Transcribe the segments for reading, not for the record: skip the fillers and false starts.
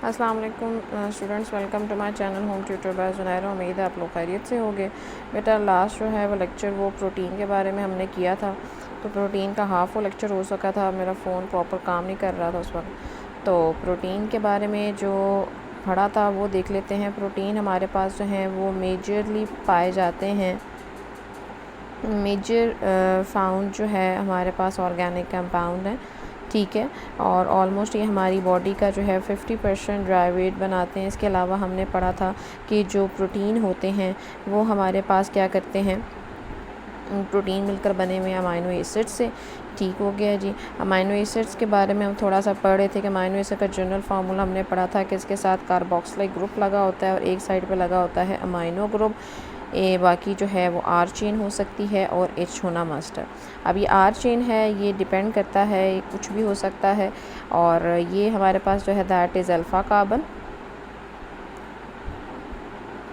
अस्सलाम वालेकुम students, welcome to my channel home tutor by Zunaira. उम्मीद है आप लोग खैरियत से होंगे। बेटा लास्ट जो है वो लेक्चर वो प्रोटीन के बारे में हमने किया था, तो प्रोटीन का हाफ वो लेक्चर हो सका था। मेरा फ़ोन प्रॉपर काम नहीं कर रहा था उस वक्त। तो प्रोटीन के बारे में जो पढ़ा था वो देख लेते हैं। प्रोटीन हमारे पास जो हैं वो मेजरली पाए जाते हैं, मेजर फाउंड जो है हमारे पास ऑर्गेनिक कंपाउंड है, ठीक है। और ऑलमोस्ट ये हमारी बॉडी का जो है 50% ड्राई वेट बनाते हैं। इसके अलावा हमने पढ़ा था कि जो प्रोटीन होते हैं वो हमारे पास क्या करते हैं, प्रोटीन मिलकर बने हुए अमाइनो एसिड से। ठीक हो गया जी। अमाइनो एसिड्स के बारे में हम थोड़ा सा पढ़ रहे थे कि अमाइनो एसिड का जनरल फार्मूला हमने पढ़ा था कि इसके साथ कार्बोक्सिलिक ग्रुप लगा होता है और एक साइड पे लगा होता है अमाइनो ग्रुप। बाकी जो है वो आर चेन हो सकती है और एच होना मस्ट है। अब ये आर चेन है, ये डिपेंड करता है, ये कुछ भी हो सकता है। और ये हमारे पास जो है दैट इज़ अल्फ़ा कार्बन,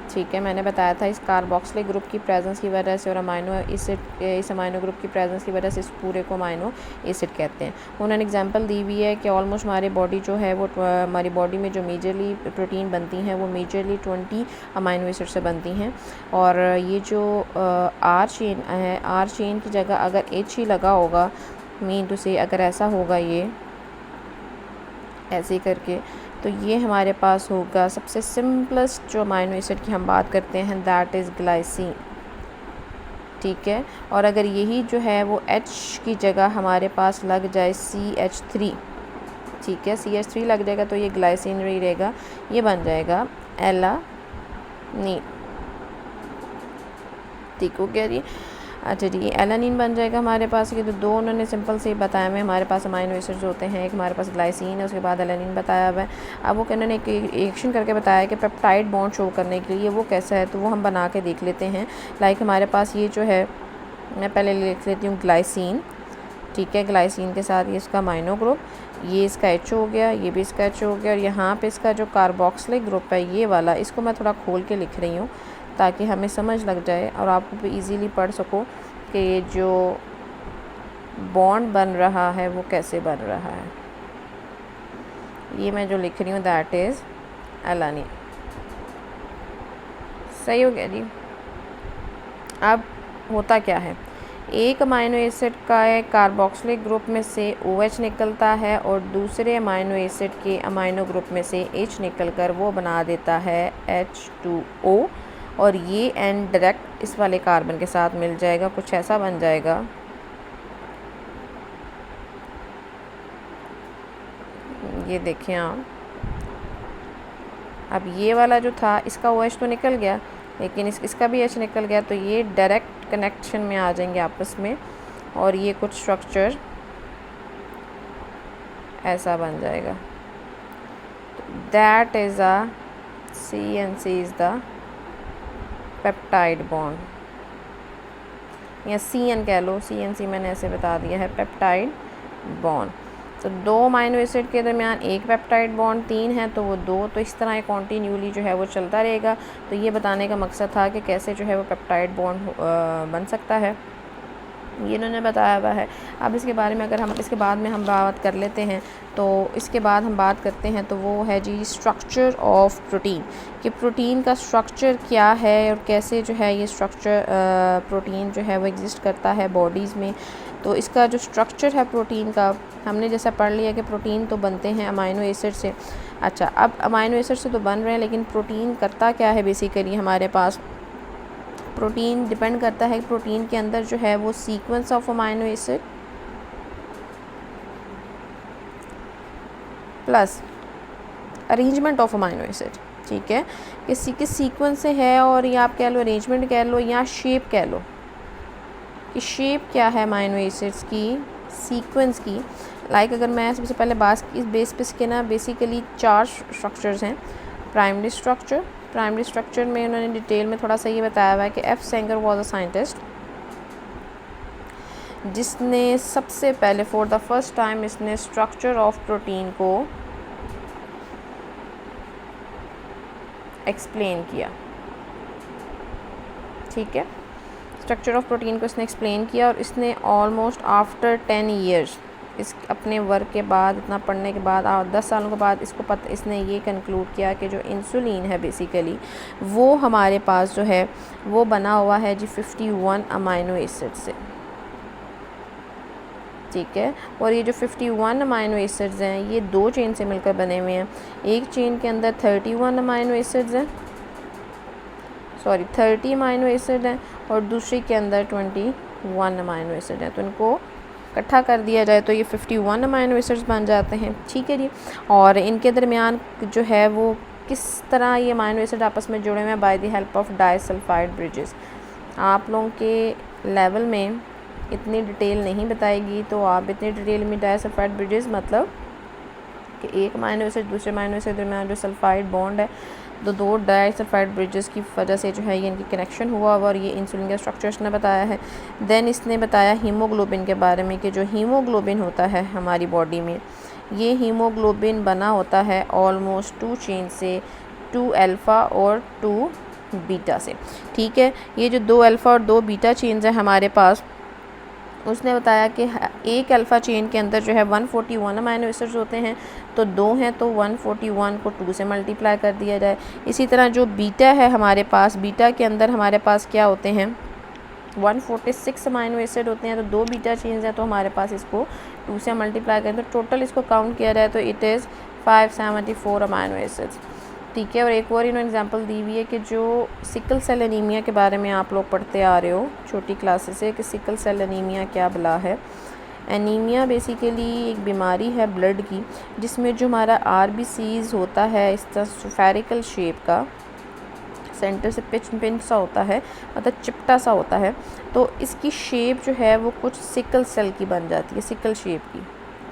ठीक है। मैंने बताया था इस कार्बोक्सिलिक ग्रुप की प्रेजेंस की वजह से और अमाइनो एसिड, इस अमाइनो ग्रुप की प्रेजेंस की वजह से इस पूरे को अमाइनो एसिड कहते हैं। उन्होंने एग्जांपल दी हुई है कि ऑलमोस्ट हमारी बॉडी जो है वो हमारी बॉडी में जो मेजरली प्रोटीन बनती हैं वो मेजरली 20 अमाइनो एसिड से बनती हैं। और ये जो आर चेन है, आर चेन की जगह अगर एच ही लगा होगा, मीन टू से अगर ऐसा होगा ये ऐसे करके, तो ये हमारे पास होगा सबसे सिंपलेस्ट जो अमाइनो एसिड की हम बात करते हैं दैट इज़ ग्लाइसिन, ठीक है। और अगर यही जो है वो H की जगह हमारे पास लग जाए CH3, ठीक है, CH3 लग जाएगा तो ये ग्लाइसिन नहीं रहेगा, ये बन जाएगा एलानीन। ठीक हो गया जी। अच्छा जी, एलानीन बन जाएगा हमारे पास। ये तो दो उन्होंने सिंपल से बताया हुए हमारे पास अमाइनो एसिड्स होते हैं, एक हमारे पास ग्लाइसिन है, उसके बाद एलानीन बताया हुआ है। अब वो उन्होंने एक रिएक्शन करके बताया कि पेप्टाइड बॉन्ड शो करने के लिए वो कैसा है, तो वो हम बना के देख लेते हैं। लाइक हमारे पास ये जो है, मैं पहले लिख लेती हूँ ग्लाइसिन, ठीक है। ग्लाइसिन के साथ ये इसका अमाइनो ग्रुप, ये इसका एच हो गया, ये भी इसका एच हो गया, और यहाँ पे इसका जो कार्बोक्सिलिक ग्रुप है ये वाला, इसको मैं थोड़ा खोल के लिख रही हूँ ताकि हमें समझ लग जाए और आप भी इजीली पढ़ सको कि जो बॉन्ड बन रहा है वो कैसे बन रहा है। ये मैं जो लिख रही हूँ दैट इज़ एलानीन। सही हो गया जी। अब होता क्या है, एक अमाइनो एसिड का कार्बोक्सिलिक ग्रुप में से OH निकलता है और दूसरे अमाइनो एसिड के अमाइनो ग्रुप में से H निकलकर वो बना देता है H2O, और ये एंड डायरेक्ट इस वाले कार्बन के साथ मिल जाएगा, कुछ ऐसा बन जाएगा। ये देखें आप, अब ये वाला जो था इसका OH तो निकल गया, लेकिन इसका भी H निकल गया, तो ये डायरेक्ट कनेक्शन में आ जाएंगे आपस में और ये कुछ स्ट्रक्चर ऐसा बन जाएगा। That is a CNC is the peptide bond, या CN कह लो, CNC मैंने ऐसे बता दिया है, पेप्टाइड बॉन्ड। तो दो अमाइनो एसिड के दरमियान एक पेप्टाइड बॉन्ड, तीन है तो वो दो, तो इस तरह कॉन्टीन्यूली जो है वो चलता रहेगा। तो ये बताने का मकसद था कि कैसे जो है वो पेप्टाइड बॉन्ड बन सकता है, ये इन्होंने बताया हुआ है। अब इसके बारे में अगर हम इसके बाद में हम बात कर लेते हैं, तो इसके बाद हम बात करते हैं तो वो है जी स्ट्रक्चर ऑफ प्रोटीन, कि प्रोटीन का स्ट्रक्चर क्या है और कैसे जो है ये स्ट्रक्चर प्रोटीन जो है वो एग्जिस्ट करता है बॉडीज़ में। तो इसका जो स्ट्रक्चर है प्रोटीन का, हमने जैसा पढ़ लिया कि प्रोटीन तो बनते हैं अमाइनो एसिड से। अच्छा, अब अमाइनो एसिड से तो बन रहे हैं, लेकिन प्रोटीन करता क्या है बेसिकली हमारे पास, प्रोटीन डिपेंड करता है प्रोटीन के अंदर जो है वो sequence of amino acid plus arrangement of amino acid, ठीक है। किसी के सीक्वेंस से है, और या आप कह लो अरेंजमेंट कह लो, या शेप कह लो कि शेप क्या है अमाइनो एसिड्स की, सीक्वेंस की। लाइक अगर मैं सबसे पहले बात इस बेस पे इसके ना बेसिकली 4 स्ट्रक्चर्स हैं। प्राइमरी स्ट्रक्चर में उन्होंने डिटेल में थोड़ा सा ये बताया हुआ है कि F. Sengar was a scientist जिसने सबसे पहले फॉर द फर्स्ट टाइम इसने स्ट्रक्चर ऑफ प्रोटीन को एक्सप्लेन किया, ठीक है। स्ट्रक्चर ऑफ प्रोटीन को इसने एक्सप्लेन किया और इसने ऑलमोस्ट आफ्टर 10 ईयर्स इस अपने वर्क के बाद, इतना पढ़ने के बाद, 10 सालों के बाद इसने ये कंक्लूड किया कि जो इंसुलिन है बेसिकली वो हमारे पास जो है वो बना हुआ है जी 51 अमाइनो एसिड से, ठीक है। और ये जो 51 अमाइनो एसिड्स हैं ये 2 चेन से मिलकर बने हुए हैं। एक चेन के अंदर 31 अमाइनो एसिड्स हैं, 30 अमाइनो एसिड हैं, और दूसरी के अंदर 21 अमाइनो एसिड हैं। तो इनको इकट्ठा कर दिया जाए तो ये 51 अमाइनो एसिड्स बन जाते हैं, ठीक है जी। और इनके दरमियान जो है वो किस तरह ये अमाइनो एसिड आपस में जुड़े हुए हैं, by the help of disulphide bridges. आप लोगों के लेवल में इतनी डिटेल नहीं बताएगी, तो आप इतनी डिटेल में डाइसल्फाइड ब्रिजेस मतलब कि एक अमाइनो एसिड दूसरे अमाइनो एसिड के दरमियान जो सल्फाइड बॉन्ड है, तो 2 डाइसल्फाइड ब्रिजेस की वजह से जो है ये इनकी कनेक्शन हुआ और ये इंसुलिन का स्ट्रक्चर इसने बताया है। देन इसने बताया हीमोग्लोबिन के बारे में कि जो हीमोग्लोबिन होता है हमारी बॉडी में, ये हीमोग्लोबिन बना होता है ऑलमोस्ट 2 चेन से, 2 अल्फ़ा और 2 बीटा से, ठीक है। ये जो 2 अल्फ़ा और 2 बीटा चेन्स हैं हमारे पास, उसने बताया कि एक अल्फ़ा चेन के अंदर जो है 141 अमाइनो एसिड्स होते हैं, तो 2 हैं तो 141 को 2 से मल्टीप्लाई कर दिया जाए। इसी तरह जो बीटा है हमारे पास, बीटा के अंदर हमारे पास क्या होते हैं 146 अमाइनो एसिड होते हैं, तो 2 बीटा चेन्स हैं तो हमारे पास इसको 2 से मल्टीप्लाई करें तो टोटल इसको काउंट किया जाए तो इट इज़ 574 अमाइनो एसिड्स, ठीक है। और एक और इन्होंने एग्जांपल दी हुई है कि जो सिकल सेल एनीमिया के बारे में आप लोग पढ़ते आ रहे हो छोटी क्लासेस से कि सिकल सेल एनीमिया क्या बला है। एनीमिया बेसिकली एक बीमारी है ब्लड की, जिसमें जो हमारा RBCs होता है इस तरह स्फेरिकल शेप का, सेंटर से पिंच सा होता है, मतलब चिपटा सा होता है, तो इसकी शेप जो है वो कुछ सिकल सेल की बन जाती है, सिकल शेप की,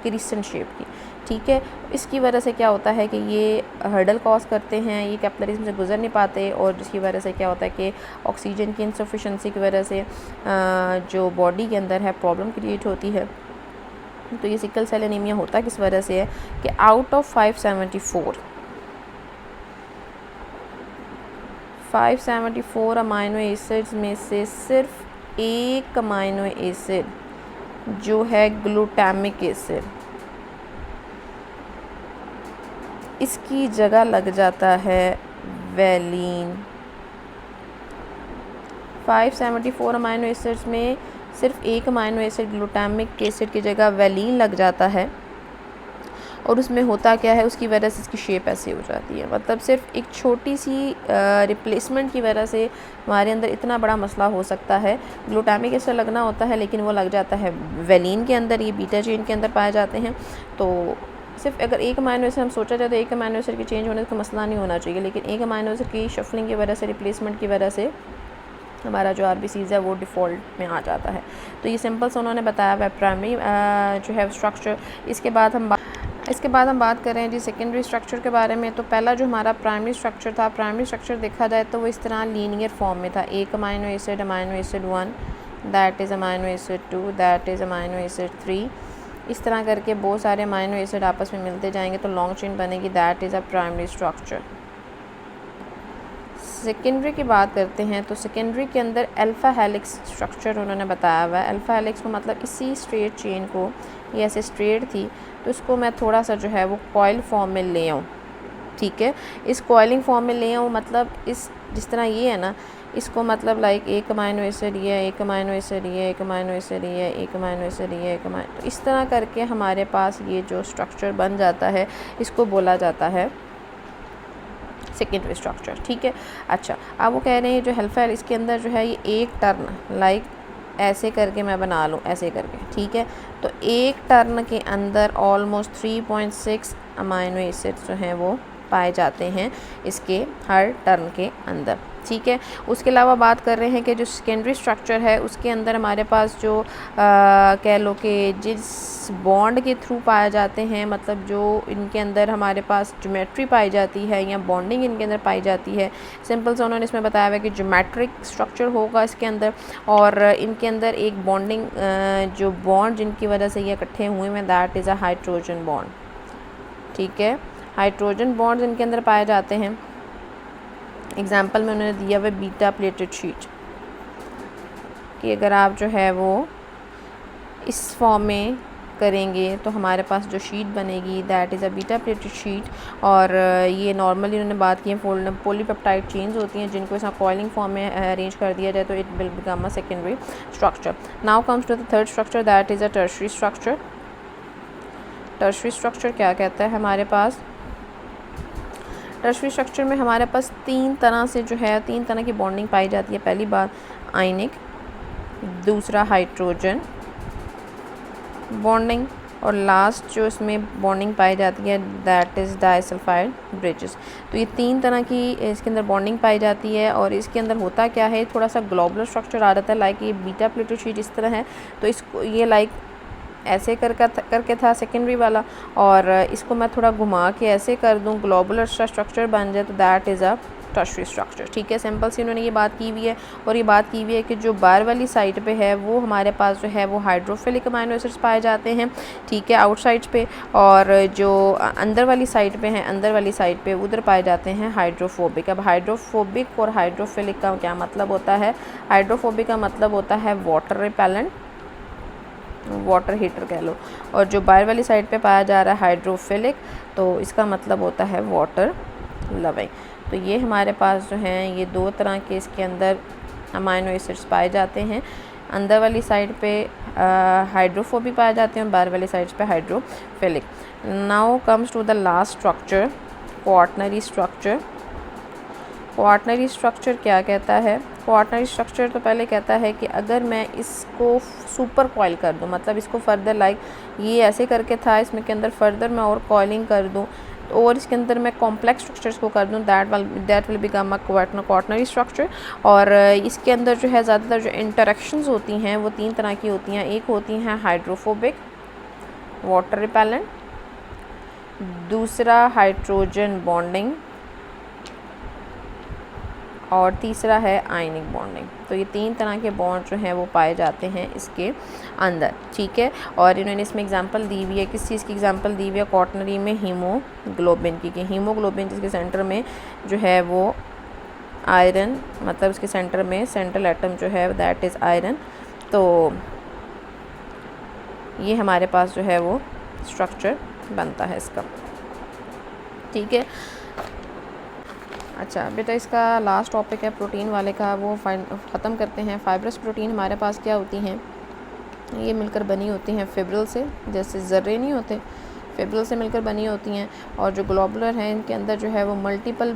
क्रिस्टेंट शेप की, ठीक है। इसकी वजह से क्या होता है कि ये हर्डल कॉज करते हैं, ये कैपिलरीज में से गुजर नहीं पाते, और जिसकी वजह से क्या होता है कि ऑक्सीजन की इनसफिशेंसी की वजह से जो बॉडी के अंदर है प्रॉब्लम क्रिएट होती है। तो ये सिकल सेल एनीमिया होता किस वजह से है कि आउट ऑफ 574 अमाइनो एसिड्स में से सिर्फ एक अमाइनो एसिड जो है ग्लूटामिक एसिड, इसकी जगह लग जाता है वैलीन। 574 अमाइनो एसिड्स में सिर्फ एक अमाइनो एसिड ग्लूटामिक एसिड की जगह वैलीन लग जाता है, और उसमें होता क्या है, उसकी वजह से इसकी शेप ऐसे हो जाती है। मतलब सिर्फ एक छोटी सी रिप्लेसमेंट की वजह से हमारे अंदर इतना बड़ा मसला हो सकता है। ग्लूटामिक एसिड लगना होता है लेकिन वो लग जाता है वैलीन के अंदर, ये बीटा चेन के अंदर पाए जाते हैं। तो सिर्फ अगर एक अमाइनो एसिड हम सोचा जाए तो एक अमाइनो एसिड के चेंज होने का मसला नहीं होना चाहिए, लेकिन एक अमाइनो एसिड की शफलिंग की वजह से, रिप्लेसमेंट की वजह से हमारा जो RBCs है वो डिफ़ॉल्ट में आ जाता है। तो ये सिंपल से उन्होंने बताया हुआ है प्राइमरी जो है स्ट्रक्चर। इसके बाद हम बात करें जी सेकेंडरी स्ट्रक्चर के बारे में। तो पहला जो हमारा प्राइमरी स्ट्रक्चर था, प्राइमरी स्ट्रक्चर देखा जाए तो वो इस तरह लीनियर फॉर्म में था। एक amino acid 1, that is amino acid 2, that is amino acid 3, इस तरह करके बहुत सारे अमाइनो एसिड आपस में मिलते जाएंगे तो लॉन्ग चेन बनेगी, that is a primary structure. Secondary की बात करते हैं तो सेकेंडरी के अंदर अल्फ़ा हेलिक्स स्ट्रक्चर उन्होंने बताया हुआ है। अल्फ़ा हेलिक्स को मतलब इसी स्ट्रेट चेन को, ये ऐसे स्ट्रेट थी तो इसको मैं थोड़ा सा जो है वो कॉइल फॉर्म में ले आऊँ, ठीक है। इस कॉइलिंग फॉर्म में ले आऊँ मतलब इस जिस तरह ये है ना, इसको मतलब लाइक एक अमाइनो एसिड ये, एक अमाइनो एसिड ये, एक अमाइनो एसिड ये, एक अमाइनो एसिड ये, एक अमाइनो, तो इस तरह करके हमारे पास ये जो स्ट्रक्चर बन जाता है इसको बोला जाता है सेकेंडरी स्ट्रक्चर, ठीक है। अच्छा, अब वो कह रहे हैं जो अल्फ़ा इसके अंदर जो है ये एक टर्न लाइक ऐसे करके मैं बना लूँ, ऐसे करके, ठीक है। तो एक टर्न के अंदर ऑलमोस्ट 3.6 अमाइनो एसिड्स जो हैं वो पाए जाते हैं इसके हर टर्न के अंदर, ठीक है। उसके अलावा बात कर रहे हैं कि जो सेकेंडरी स्ट्रक्चर है उसके अंदर हमारे पास जो कह लो कि जिस बॉन्ड के थ्रू पाए जाते हैं, मतलब जो इनके अंदर हमारे पास ज्योमेट्री पाई जाती है या बॉन्डिंग इनके अंदर पाई जाती है, सिंपल से उन्होंने इसमें बताया हुआ है कि ज्योमेट्रिक स्ट्रक्चर होगा इसके अंदर, और इनके अंदर एक बॉन्डिंग जो बॉन्ड जिनकी वजह से ये इकट्ठे हुए हैं that is a hydrogen bond, ठीक है। हाइड्रोजन बॉन्ड्स इनके अंदर पाए जाते हैं। एग्जाम्पल में उन्होंने दिया हुआ बीटा प्लेटेड शीट कि अगर आप जो है वो इस फॉर्म में करेंगे तो हमारे पास जो शीट बनेगी that is a beta pleated sheet. और ये नॉर्मली उन्होंने बात की है पॉलीपेप्टाइड चेन्स होती हैं जिनको इस कॉइलिंग फॉर्म में अरेंज कर दिया जाए तो it will become a secondary structure. Now comes to the third structure that is a tertiary structure. Tertiary structure क्या कहता है हमारे पास, टर्शरी स्ट्रक्चर में हमारे पास तीन तरह की बॉन्डिंग पाई जाती है। पहली बात आयनिक, दूसरा हाइड्रोजन बॉन्डिंग और लास्ट जो इसमें बॉन्डिंग पाई जाती है दैट इज़ डाइसल्फाइड ब्रिजेस। तो ये तीन तरह की इसके अंदर बॉन्डिंग पाई जाती है और इसके अंदर होता क्या है, थोड़ा सा ग्लोबुलर स्ट्रक्चर आ जाता है। लाइक ये बीटा प्लेटेड शीट इस तरह है तो इसको ये लाइक ऐसे करके था सेकेंडरी वाला, और इसको मैं थोड़ा घुमा के ऐसे कर दूं ग्लोबुलर स्ट्रक्चर बन जाए तो that is a tertiary structure. ठीक है, सिंपल सी उन्होंने ये बात की हुई है। और ये बात की हुई है कि जो बाहर वाली साइड पे है वो हमारे पास जो है वो हाइड्रोफिलिक अमाइनो एसिड्स पाए जाते हैं, ठीक है, आउटसाइड पे, और जो अंदर वाली साइड पे हैं, अंदर वाली साइड पे उधर पाए जाते हैं हाइड्रोफोबिक। अब हाइड्रोफोबिक और हाइड्रोफिलिक का क्या मतलब होता है, हाइड्रोफोबिक का मतलब होता है वाटर रिपेलेंट, वाटर हीटर कह लो, और जो बाहर वाली साइड पे पाया जा रहा है हाइड्रोफिलिक तो इसका मतलब होता है वाटर लविंग। तो ये हमारे पास जो हैं ये दो तरह के इसके अंदर अमाइनो एसिड्स पाए जाते हैं। अंदर वाली साइड पे हाइड्रोफोबिक पाए जाते हैं और बाहर वाली साइड पे hydrophilic. Now comes to the last structure, quaternary structure. Quaternary structure क्या कहता है, क्वाaternary स्ट्रक्चर तो पहले कहता है कि अगर मैं इसको सुपर कॉइल कर दूं, मतलब इसको फर्दर लाइक ये ऐसे करके था, इसमें के अंदर फर्दर मैं और कॉइलिंग कर दूं और इसके अंदर मैं कॉम्प्लेक्स स्ट्रक्चर्स को कर दूं that will become a quaternary structure. और इसके अंदर जो है ज़्यादातर जो इंटरेक्शंस होती हैं वो तीन तरह की होती हैं। एक होती हैं हाइड्रोफोबिक, वाटर रिपेलेंट, दूसरा हाइड्रोजन बॉन्डिंग और तीसरा है आयनिक बॉन्डिंग। तो ये तीन तरह के बॉन्ड जो हैं वो पाए जाते हैं इसके अंदर, ठीक है। और इन्होंने इसमें एग्जांपल दी हुई है, किस चीज़ की एग्जांपल दी हुई है, क्वाaternary में हीमोग्लोबिन की, कि हीमोग्लोबिन जिसके सेंटर में जो है वो आयरन, मतलब उसके सेंटर में सेंट्रल एटम जो है दैट इज़ आयरन। तो ये हमारे पास जो है वो स्ट्रक्चर बनता है इसका, ठीक है। अच्छा बेटा, इसका लास्ट टॉपिक है प्रोटीन वाले का, वो ख़त्म करते हैं। फाइब्रस प्रोटीन हमारे पास क्या होती हैं, ये मिलकर बनी होती हैं फिब्रिल से, जैसे ज़र्रे नहीं होते, फिब्रिल से मिलकर बनी होती हैं। और जो ग्लोबुलर हैं इनके अंदर जो है वो मल्टीपल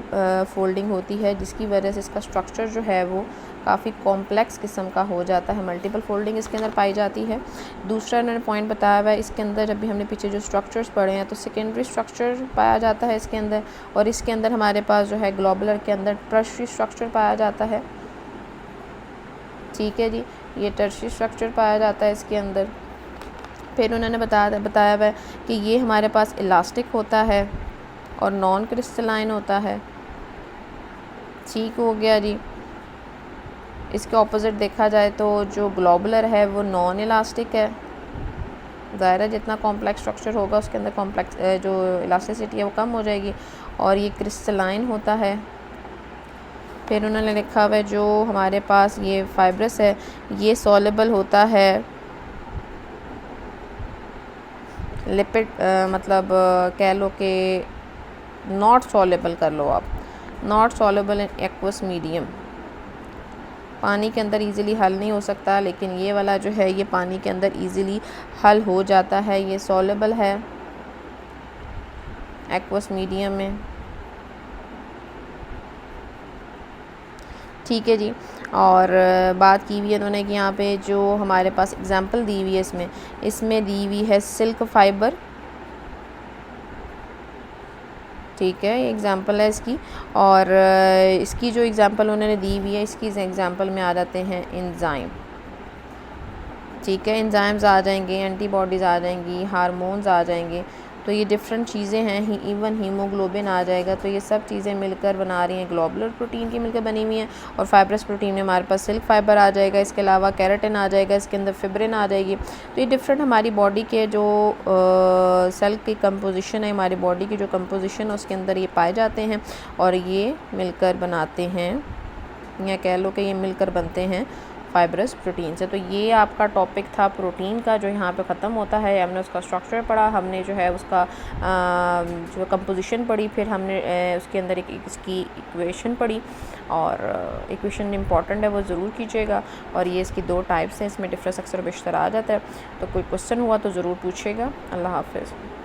फोल्डिंग होती है, जिसकी वजह से इसका स्ट्रक्चर जो है वो काफ़ी कॉम्प्लेक्स किस्म का हो जाता है। मल्टीपल फोल्डिंग इसके अंदर पाई जाती है। दूसरा इन्होंने पॉइंट बताया हुआ है इसके अंदर, जब भी हमने पीछे जो स्ट्रक्चर्स पढ़े हैं तो सेकेंडरी स्ट्रक्चर पाया जाता है इसके अंदर, और इसके अंदर हमारे पास जो है ग्लोबुलर के अंदर टर्शरी स्ट्रक्चर पाया जाता है, ठीक है जी, ये टर्शरी स्ट्रक्चर पाया जाता है इसके अंदर। फिर उन्होंने बताया हुआ है कि ये हमारे पास इलास्टिक होता है और नॉन क्रिस्टलाइन होता है, ठीक हो गया जी। इसके ऑपोजिट देखा जाए तो जो ग्लोबुलर है वो नॉन इलास्टिक है, ज़ाहिर है जितना कॉम्प्लेक्स स्ट्रक्चर होगा उसके अंदर कॉम्प्लेक्स जो इलास्टिसिटी है वो कम हो जाएगी, और ये क्रिस्टलाइन होता है। फिर उन्होंने लिखा हुआ है जो हमारे पास ये फाइब्रस है ये सॉलेबल होता है लिपिड, मतलब कह लो कि नॉट सॉलेबल कर लो आप, not soluble in aqueous medium, पानी के अंदर इजीली हल नहीं हो सकता, लेकिन ये वाला जो है ये पानी के अंदर इजीली हल हो जाता है, ये सॉलेबल है एक्वस मीडियम में, ठीक है जी। और बात की हुई है उन्होंने कि यहाँ पे जो हमारे पास एग्जांपल दी हुई है इसमें दी हुई है सिल्क फाइबर, ठीक है, ये एग्जांपल है इसकी। और इसकी जो एग्जांपल उन्होंने दी हुई है इसकी एग्जांपल में आ जाते हैं एंजाइम, ठीक है, एंजाइम्स आ जाएंगे, एंटीबॉडीज़ आ जाएंगी, हार्मोन्स आ जाएंगे, तो ये डिफरेंट चीज़ें हैं, इवन हीमोग्लोबिन आ जाएगा। तो ये सब चीज़ें मिलकर बना रही हैं ग्लोबुलर प्रोटीन की मिलकर बनी हुई हैं। और फाइब्रस प्रोटीन में हमारे पास सिल्क फाइबर आ जाएगा, इसके अलावा कैराटिन आ जाएगा, इसके अंदर फिब्रिन आ जाएगी। तो ये डिफरेंट हमारी बॉडी के जो सेल की कंपोजिशन है, हमारी बॉडी की जो कंपोजिशन है उसके अंदर ये पाए जाते हैं और ये मिलकर बनाते हैं, या कह लो कि ये मिलकर बनते हैं फाइब्रस प्रोटीन से। तो ये आपका टॉपिक था प्रोटीन का, जो यहाँ पे ख़त्म होता है। हमने उसका स्ट्रक्चर पढ़ा, हमने जो है उसका जो कंपोजिशन पढ़ी, फिर हमने उसके अंदर एक इसकी इक्वेशन पढ़ी, और इक्वेशन इंपॉर्टेंट है, वो ज़रूर कीजिएगा। और ये इसकी 2 टाइप्स हैं, इसमें डिफरेंस अक्सर बेशतर आ जाता है। तो कोई क्वेश्चन हुआ तो ज़रूर पूछिएगा। अल्लाह हाफ़िज़।